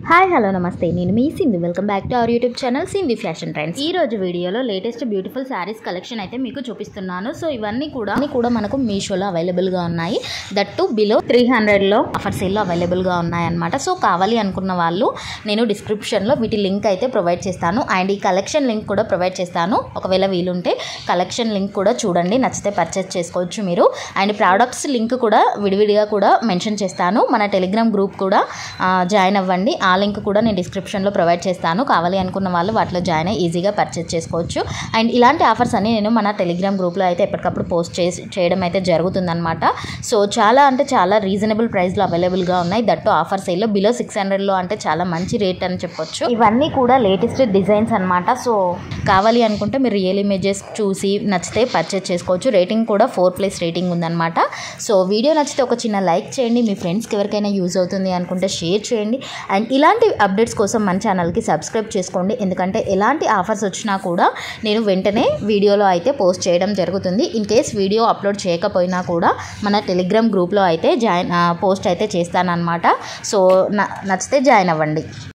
Hi hello నమస్తే నేను మీ Sindhu welcome back to our YouTube channel Sindhu fashion trends. ఈ రోజు వీడియోలో లేటెస్ట్ బ్యూటిఫుల్ శారీస్ కలెక్షన్ అయితే మీకు చూపిస్తున్నాను. సో ఇవన్నీ కూడా మనకు మీషోలో అవైలబుల్గా ఉన్నాయి. దట్టు బిలో 300లో ఆఫర్ సేల్లో అవైలబుల్గా ఉన్నాయన్నమాట. సో కావాలి అనుకున్న వాళ్ళు నేను డిస్క్రిప్షన్లో వీటి లింక్ అయితే ప్రొవైడ్ చేస్తాను అండ్ ఈ కలెక్షన్ లింక్ కూడా ప్రొవైడ్ చేస్తాను. ఒకవేళ వీలుంటే కలెక్షన్ లింక్ కూడా చూడండి, నచ్చితే పర్చేస్ చేసుకోవచ్చు మీరు. అండ్ ప్రోడక్ట్స్ లింక్ కూడా విడివిడిగా కూడా మెన్షన్ చేస్తాను. మన టెలిగ్రామ్ గ్రూప్ కూడా జాయిన్ అవ్వండి. ఆ లింక్ కూడా నేను డిస్క్రిప్షన్లో ప్రొవైడ్ చేస్తాను. కావాలి అనుకున్న వాళ్ళు వాటిలో జాయిన్ అయ్యి ఈజీగా పర్చేస్ చేసుకోవచ్చు. అండ్ ఇలాంటి ఆఫర్స్ అన్ని నేను మన టెలిగ్రామ్ గ్రూప్లో అయితే ఎప్పటికప్పుడు పోస్ట్ చేయడం అయితే జరుగుతుందన్నమాట. సో చాలా అంటే చాలా రీజనబుల్ ప్రైస్లో అవైలబుల్గా ఉన్నాయి. దట్టు ఆఫర్ సేల్లో బిలో 600లో అంటే చాలా మంచి రేట్ అని చెప్పొచ్చు. ఇవన్నీ కూడా లేటెస్ట్ డిజైన్స్ అనమాట. సో కావాలి అనుకుంటే మీరు రియల్ ఇమేజెస్ చూసి నచ్చితే పర్చేస్ చేసుకోవచ్చు. రేటింగ్ కూడా 4+ రేటింగ్ ఉందన్నమాట. సో వీడియో నచ్చితే ఒక చిన్న లైక్ చేయండి. మీ ఫ్రెండ్స్కి ఎవరికైనా యూజ్ అవుతుంది అనుకుంటే షేర్ చేయండి. అండ్ ఇలాంటి అప్డేట్స్ కోసం మన ఛానల్కి సబ్స్క్రైబ్ చేసుకోండి. ఎందుకంటే ఎలాంటి ఆఫర్స్ వచ్చినా కూడా నేను వెంటనే వీడియోలో అయితే పోస్ట్ చేయడం జరుగుతుంది. ఇన్ కేస్ వీడియో అప్లోడ్ చేయకపోయినా కూడా మన టెలిగ్రామ్ గ్రూప్లో అయితే పోస్ట్ అయితే చేస్తానన్నమాట. సో నచ్చితే జాయిన్ అవ్వండి.